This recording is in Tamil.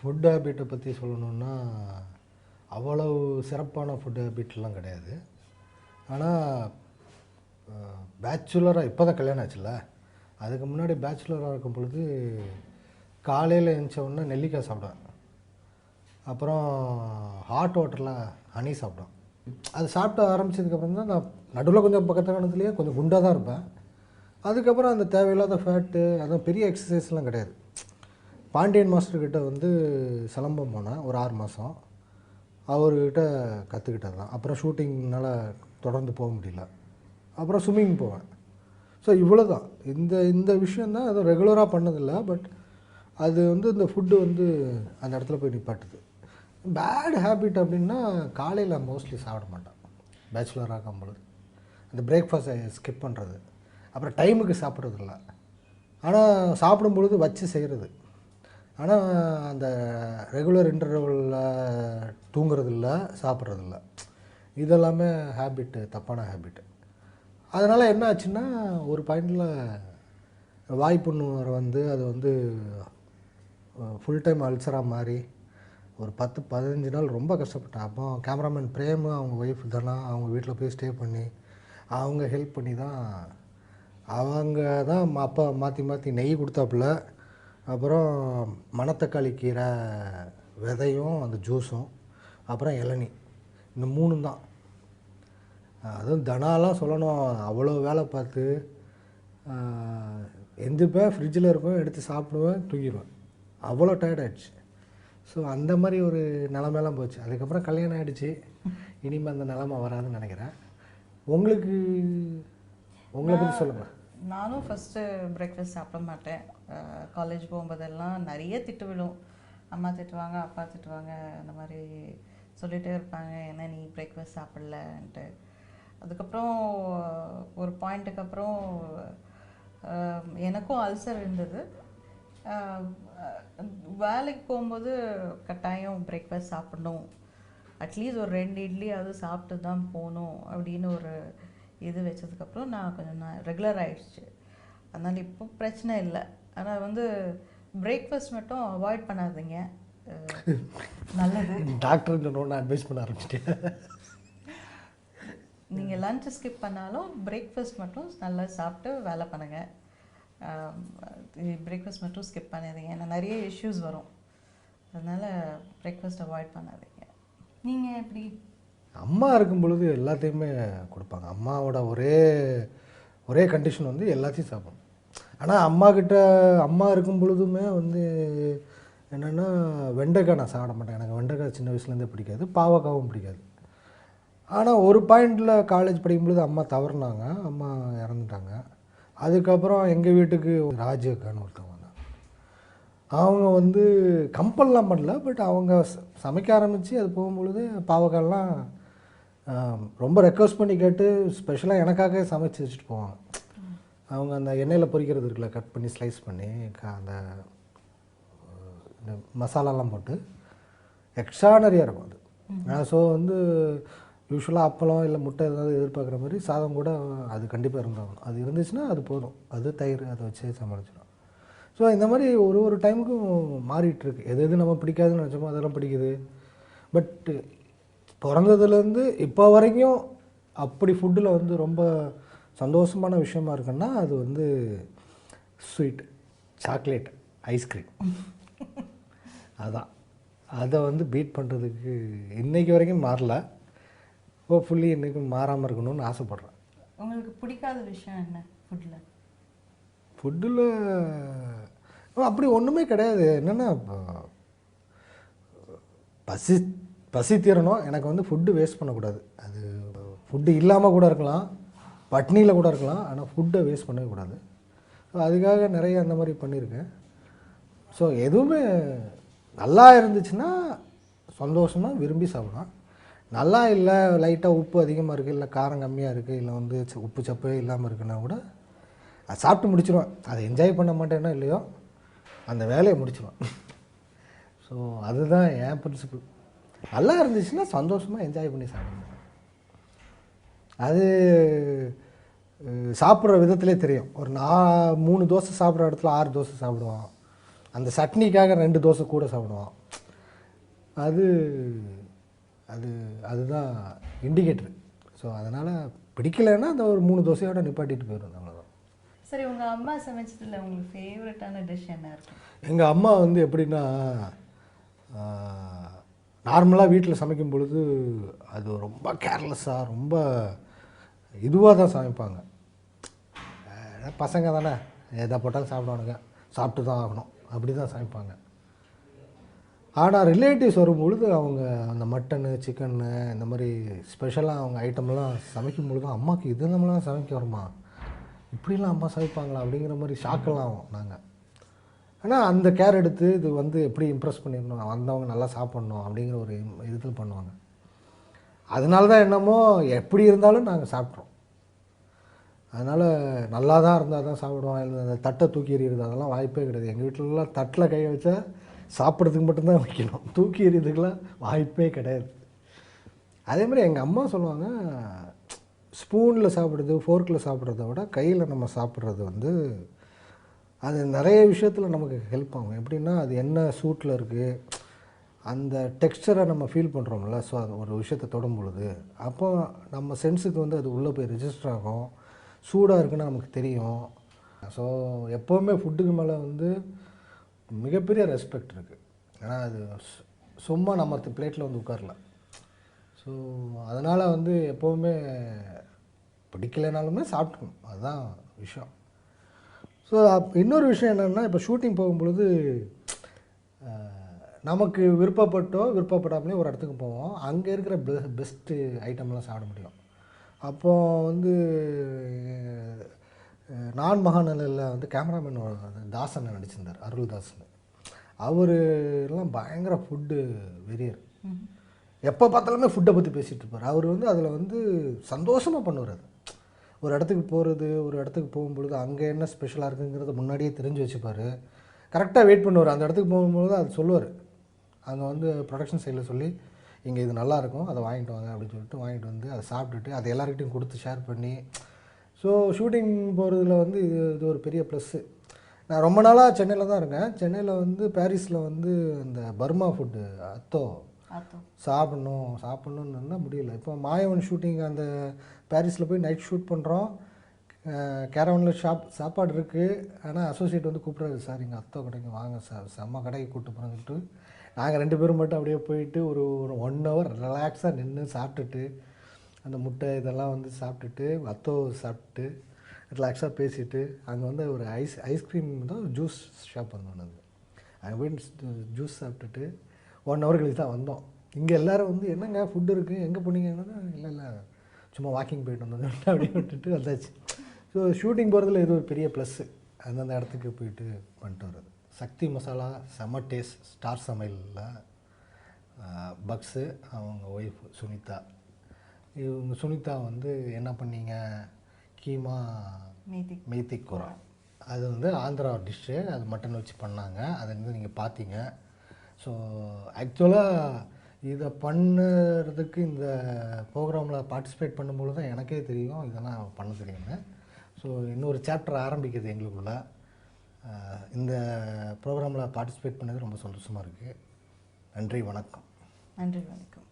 ஃபுட் ஹேபிட்டை பற்றி சொல்லணுன்னா அவ்வளவு சிறப்பான ஃபுட் ஹேபிட்லாம் கிடையாது. ஆனால் பேச்சுலராக இப்போ தான் கல்யாணம் ஆச்சுல்ல, அதுக்கு முன்னாடி பேச்சுலராக இருக்கும் பொழுது காலையில் எழுந்த உடனே நெல்லிக்காய் சாப்பிடுவேன். அப்புறம் ஹாட் வாட்டரில் ஹனி சாப்பிடுவேன். அது சாப்பிட்டு ஆரம்பித்ததுக்கப்புறம் தான் நான் நடுவில் கொஞ்சம் பக்கத்து காலத்துலேயே கொஞ்சம் குண்டாக தான் இருப்பேன். அதுக்கப்புறம் அந்த தேவையில்லாத ஃபேட்டு அதுவும் பெரிய எக்ஸசைஸ்லாம் கிடையாது. பாண்டியன் மாஸ்டர்கிட்ட வந்து சிலம்பம் போனேன் ஒரு 6 மாதம். அவர்கிட்ட கற்றுக்கிட்டது தான். அப்புறம் ஷூட்டிங்னால் தொடர்ந்து போக முடியல. அப்புறம் ஸ்விம்மிங் போவேன். ஸோ இவ்வளோ தான். இந்த விஷயந்தான் அதுவும் ரெகுலராக பண்ணதில்லை. பட் அது வந்து இந்த ஃபுட்டு வந்து அந்த இடத்துல போய் நிப்பாட்டுது. பேட் ஹேபிட் அப்படின்னா காலையில் மோஸ்ட்லி சாப்பிட மாட்டேன். பேச்சுலராக இருக்கும்பொழுது அந்த பிரேக்ஃபாஸ்ட்டை ஸ்கிப் பண்ணுறது, அப்புறம் டைமுக்கு சாப்பிட்றதில்ல. ஆனால் சாப்பிடும்பொழுது வச்சு செய்கிறது. ஆனால் அந்த ரெகுலர் இன்டர்வலில் தூங்குறதில்ல, சாப்பிட்றதில்ல. இதெல்லாமே ஹேபிட்டு, தப்பான ஹேபிட்டு. அதனால் என்ன ஆச்சுன்னா ஒரு பாயிண்டில் வாய்ப்புண்ணு வந்து அது வந்து ஃபுல் டைம் அல்சராக மாறி ஒரு 10-15 நாள் ரொம்ப கஷ்டப்பட்டேன். அப்போ கேமராமேன் பிரேமு அவங்க ஒய்ஃப் தானே அவங்க வீட்டில் போய் ஸ்டே பண்ணி அவங்க ஹெல்ப் பண்ணி தான் அவங்க தான் அப்பா மாற்றி நெய் கொடுத்தாப்புல. அப்புறம் மணத்தக்காளி கீரை விதையும் அந்த ஜூஸும் அப்புறம் இளநீ, இந்த 3 தான். அதுவும் தனாலாம் சொல்லணும், அவ்வளோ வேலை பார்த்து எந்திப்பேன், ஃப்ரிட்ஜில் இருக்கும், எடுத்து சாப்பிடுவேன், தூங்கிடுவேன். அவ்வளோ டயர்ட் ஆகிடுச்சு. ஸோ அந்த மாதிரி ஒரு நிலமையெல்லாம் போச்சு. அதுக்கப்புறம் கல்யாணம் ஆகிடுச்சு. இனிமேல் அந்த நிலமை வராதுன்னு நினைக்கிறேன். உங்களை பற்றி சொல்லுங்கள். நானும் ஃபஸ்ட்டு பிரேக்ஃபாஸ்ட் சாப்பிட மாட்டேன். காலேஜ் போகும்போதெல்லாம் நிறைய திட்டு விழும். அம்மா திட்டுவாங்க, அப்பா திட்டுவாங்க, அந்த மாதிரி சொல்லிகிட்டே இருப்பாங்க, என்ன நீ பிரேக்ஃபாஸ்ட் சாப்பிடலன்ட்டு. அதுக்கப்புறம் ஒரு பாயிண்ட்டுக்கு அப்புறம் எனக்கும் அல்சர் இருந்தது. வேலைக்கு போகும்போது கட்டாயம் பிரேக்ஃபாஸ்ட் சாப்பிடணும், அட்லீஸ்ட் ஒரு 2 இட்லி அது சாப்பிட்டு தான் போகணும் அப்படின்னு ஒரு இது வச்சதுக்கப்புறம் நான் கொஞ்சம் ரெகுலர் ஆகிடுச்சு. அதனால் இப்போ பிரச்சனை இல்லை. ஆனால் வந்து பிரேக்ஃபாஸ்ட் மட்டும் அவாய்ட் பண்ணாதீங்க, நல்லது. டாக்டர் சொன்னோன்னு அட்வைஸ் பண்ண ஆரம்பிச்சிட்டேன். நீங்கள் லஞ்சு ஸ்கிப் பண்ணாலும் பிரேக்ஃபாஸ்ட் மட்டும் நல்லா சாப்பிட்டு வேலை பண்ணுங்கள். பிரேக்ஃபாஸ்ட் மட்டும் ஸ்கிப் பண்ணாதீங்க, ஏன்னா நிறைய இஷ்யூஸ் வரும். அதனால் பிரேக்ஃபாஸ்ட் அவாய்ட் பண்ணாதீங்க. நீங்கள் எப்படி? அம்மா இருக்கும் பொழுது எல்லாத்தையுமே கொடுப்பாங்க. அம்மாவோட ஒரே கண்டிஷன் வந்து எல்லாத்தையும் சாப்பிடணும். ஆனால் அம்மா இருக்கும் பொழுதுமே வந்து என்னென்னா வெண்டைக்காய் நான் சாப்பிட மாட்டேன். எனக்கு வெண்டைக்காய் சின்ன வயசுலேருந்தே பிடிக்காது, பாவக்காவும் பிடிக்காது. ஆனால் ஒரு பாயிண்டில் காலேஜ் படிக்கும்பொழுது அம்மா தவறுனாங்க, அம்மா இறந்துட்டாங்க. அதுக்கப்புறம் எங்கள் வீட்டுக்கு ராஜக்கான்னு ஒருத்தவங்க வந்தாங்க. அவங்க வந்து கம்பல்லாம் பண்ணல, பட் அவங்க சமைக்க ஆரம்பித்து அது போகும்பொழுது பாவக்காயெல்லாம் ரொம்ப ரெக்வஸ்ட் பண்ணி கேட்டு ஸ்பெஷலாக எனக்காக சமைச்சு வச்சுட்டு போவாங்க. அவங்க அந்த எண்ணெயில் பொரிக்கிறது இருக்குல்ல, கட் பண்ணி ஸ்லைஸ் பண்ணி அந்த மசாலாலாம் போட்டு எக்ஸ்ட்ரானரியாக இருக்கும் அது. ஸோ வந்து யூஸ்வலாக அப்பளம் இல்லை முட்டை ஏதாவது எதிர்பார்க்குற மாதிரி சாதம் கூட அது கண்டிப்பாக இருந்தாகணும். அது இருந்துச்சுன்னா அது போதும், அது தயிர் அதை வச்சு சமாளிச்சிடும். ஸோ இந்த மாதிரி ஒரு டைமுக்கும் மாறிட்டுருக்கு. எது நம்ம பிடிக்காதுன்னு நினச்சோமோ அதெல்லாம் பிடிக்குது. பட்டு பிறந்ததுலேருந்து இப்போ வரைக்கும் அப்படி ஃபுட்டில் வந்து ரொம்ப சந்தோஷமான விஷயமா இருக்குன்னா அது வந்து ஸ்வீட், சாக்லேட், ஐஸ்கிரீம். அதான் அதை வந்து பீட் பண்ணுறதுக்கு இன்றைக்கி வரைக்கும் மாறல. ஹோப்ஃபுல்லி இன்றைக்கும் மாறாமல் இருக்கணும்னு ஆசைப்பட்றேன். உங்களுக்கு பிடிக்காத விஷயம் என்ன ஃபுட்டில் அப்படி ஒன்றுமே கிடையாது. என்னென்னா பசி தீரணும். எனக்கு வந்து ஃபுட்டு வேஸ்ட் பண்ணக்கூடாது. அது ஃபுட்டு இல்லாமல் கூட இருக்கலாம், பட்னியில் கூட இருக்கலாம், ஆனால் ஃபுட்டை வேஸ்ட் பண்ணவே கூடாது. ஸோ அதுக்காக நிறைய அந்த மாதிரி பண்ணியிருக்கேன். ஸோ எதுவுமே நல்லா இருந்துச்சுன்னா சந்தோஷமாக விரும்பி சாப்பிடலாம். நல்லா இல்லை, லைட்டாக உப்பு அதிகமாக இருக்குது, இல்லை காரம் கம்மியாக இருக்குது, இல்லை வந்து உப்பு சப்பே இல்லாமல் இருக்குன்னா கூட அதை சாப்பிட்டு முடிச்சிடுவேன். அதை என்ஜாய் பண்ண மாட்டேன்னா இல்லையோ அந்த வேலையை முடிச்சிடுவேன். ஸோ அதுதான் என் பிரின்சிபிள். நல்லா இருந்துச்சுன்னா சந்தோஷமாக என்ஜாய் பண்ணி சாப்பிடணும். அது சாப்பிட்ற விதத்திலே தெரியும். ஒரு 3 தோசை சாப்பிட்ற இடத்துல 6 தோசை சாப்பிடுவான். அந்த சட்னிக்காக 2 தோசை கூட சாப்பிடுவான். அது அது அதுதான் இண்டிகேட்டர். ஸோ அதனால் பிடிக்கலைன்னா அந்த ஒரு 3 தோசையோட நிப்பாட்டிட்டு போயிடும், அவ்வளோதான். சரி, உங்கள் அம்மா சமைச்சதில் உங்களுக்கு ஃபேவரட்டான டிஷ் என்ன இருக்கும்? எங்கள் அம்மா வந்து எப்படின்னா, நார்மலாக வீட்டில் சமைக்கும் பொழுது அது ரொம்ப கேர்லெஸ்ஸாக ரொம்ப இதுவாக தான் சமைப்பாங்க. பசங்க தானே, எதை போட்டாலும் சாப்பிடுவானுங்க, சாப்பிட்டு தான் ஆகணும், அப்படி தான் சமைப்பாங்க. ஆனால் ரிலேட்டிவ்ஸ் வரும்பொழுது அவங்க அந்த மட்டனு சிக்கனு இந்த மாதிரி ஸ்பெஷலாக அவங்க ஐட்டம்லாம் சமைக்கும் பொழுது அம்மாவுக்கு இது நம்மளாம் சமைக்க வருமா, இப்படிலாம் அம்மா சமைப்பாங்களா அப்படிங்கிற மாதிரி ஷாக்கெல்லாம் ஆகும் நாங்கள். ஆனால் அந்த கேர் எடுத்து இது வந்து எப்படி இம்ப்ரெஸ் பண்ணிடணும், வந்தவங்க நல்லா சாப்பிட்ணும் அப்படிங்கிற ஒரு இது பண்ணுவாங்க. அதனால தான் என்னமோ எப்படி இருந்தாலும் நாங்கள் சாப்பிட்றோம். அதனால் நல்லா தான் இருந்தால் தான் சாப்பிடுவோம். இல்லை அந்த தட்டை தூக்கி எறிகிறது அதெல்லாம் வாய்ப்பே கிடையாது. எங்கள் வீட்டிலலாம் தட்டில் கை வச்சா சாப்பிட்றதுக்கு மட்டும்தான் வைக்கணும், தூக்கி எறியதுக்கெலாம் வாய்ப்பே கிடையாது. அதே மாதிரி எங்கள் அம்மா சொல்லுவாங்க, ஸ்பூனில் சாப்பிட்றது ஃபோர்க்கில் சாப்பிட்றத விட கையில் நம்ம சாப்பிட்றது வந்து அது நிறைய விஷயத்தில் நமக்கு ஹெல்ப் ஆகும். எப்படின்னா அது என்ன சூட்டில் இருக்குது, அந்த டெக்ஸ்டரை நம்ம ஃபீல் பண்ணுறோம்ல. ஸோ அது ஒரு விஷயத்தை தொடும் பொழுது அப்போ நம்ம சென்ஸுக்கு வந்து அது உள்ளே போய் ரெஜிஸ்டர் ஆகும், சூடாக இருக்குன்னு நமக்கு தெரியும். ஸோ எப்போவுமே ஃபுட்டுக்கு மேலே வந்து மிகப்பெரிய ரெஸ்பெக்ட் இருக்குது. ஏன்னா அது சும்மா நம்ம பிளேட்டில் வந்து உட்காரல. ஸோ அதனால் வந்து எப்போவுமே பிடிக்கலைனாலுமே சாப்பிட்டுக்கணும், அதுதான் விஷயம். ஸோ இன்னொரு விஷயம் என்னென்னா, இப்போ ஷூட்டிங் போகும்பொழுது நமக்கு விருப்பப்படாமலே ஒரு இடத்துக்கு போவோம், அங்கே இருக்கிற பெஸ்ட்டு ஐட்டம்லாம் சாப்பிட முடியும். அப்போது வந்து நான் மகாநலில் வந்து கேமராமேன் தாசன் நடிச்சிருந்தார், அருள்தாசன். அவருலாம் பயங்கர ஃபுட்டு வெறியர். எப்போ பார்த்தாலுமே ஃபுட்டை பற்றி பேசிகிட்டு இருப்பார். அவர் வந்து அதில் வந்து சந்தோஷமாக பண்ணுவார். அது ஒரு இடத்துக்கு போகிறது, ஒரு இடத்துக்கு போகும்பொழுது அங்கே என்ன ஸ்பெஷலாக இருக்குங்கிறத முன்னாடியே தெரிஞ்சு வச்சுப்பார். கரெக்டாக வெயிட் பண்ணுவார். அந்த இடத்துக்கு போகும்பொழுது அது சொல்லுவார். அங்கே வந்து ப்ரொடக்ஷன் சைடில் சொல்லி, இங்கே இது நல்லாயிருக்கும், அதை வாங்கிட்டு வாங்க அப்படின்னு சொல்லிட்டு வாங்கிட்டு வந்து அதை சாப்பிட்டுட்டு அதை எல்லாருக்கிட்டையும் கொடுத்து ஷேர் பண்ணி. ஸோ ஷூட்டிங் போகிறதுல வந்து இது ஒரு பெரிய ப்ளஸ்ஸு. நான் ரொம்ப நாளாக சென்னையில் தான் இருக்கேன். சென்னையில் வந்து பாரிஸில் வந்து அந்த பர்மா ஃபுட்டு அத்தோ சாப்பிட்ணுன்னு இருந்தால் முடியல. இப்போ மாயவன் ஷூட்டிங் அந்த பாரிஸில் போய் நைட் ஷூட் பண்ணுறோம். கேரவனில் சாப்பாடு இருக்குது. ஆனால் அசோசியேட் வந்து கூப்பிட்றாரு, சார் இங்கே அத்தோ கடைக்கு வாங்க சார், செம்ம கடைக்கு கூப்பிட்டு போகிறோன்னு சொல்லிட்டு நாங்கள் 2 பேரும் மட்டும் அப்படியே போயிட்டு ஒரு 1 ஹவர் ரிலாக்ஸாக நின்று சாப்பிட்டுட்டு அந்த முட்டை இதெல்லாம் வந்து சாப்பிட்டுட்டு அத்தோ சாப்பிட்டுட்டு ரிலாக்ஸாக பேசிவிட்டு அங்கே வந்து ஒரு ஐஸ்கிரீம் தான் ஜூஸ் ஷாப் வந்து அங்கே போயிட்டு ஜூஸ் சாப்பிட்டுட்டு 1 ஹவர் கழிச்சு தான் வந்தோம். இங்கே எல்லோரும் வந்து என்னங்க ஃபுட்டு இருக்குது, எங்கே போனீங்கன்னா, இல்லை சும்மா வாக்கிங் போயிட்டு வந்தோம் அப்படியே விட்டுட்டு வந்தாச்சு. ஸோ ஷூட்டிங் போகிறதுல இது ஒரு பெரிய ப்ளஸ்ஸு. அந்தந்த இடத்துக்கு போயிட்டு பண்ணிட்டு வர்றது. சக்தி மசாலா செம டேஸ்ட் ஸ்டார் சமையலில் பக்ஸு, அவங்க ஒய்ஃப் சுனிதா. இவங்க சுனிதா வந்து என்ன பண்ணீங்க, கீமா மேத்தி கூரா, அது வந்து ஆந்திரா டிஷ்ஷு, அது மட்டன் வச்சு பண்ணாங்க. அதை வந்து நீங்கள் பார்த்தீங்க. ஸோ ஆக்சுவலாக இதை பண்ணுறதுக்கு இந்த ப்ரோக்ராமில் பார்ட்டிசிபேட் பண்ணும்பொழுது தான் எனக்கே தெரியும் இதெல்லாம் பண்ண தெரியுங்க. ஸோ இன்னொரு சாப்டர் ஆரம்பிக்குது எங்களுக்குள்ள. இந்த ப்ரோக்ராமில் பார்ட்டிசிபேட் பண்ணது ரொம்ப சந்தோஷமாக இருக்குது. நன்றி, வணக்கம். நன்றி, வணக்கம்.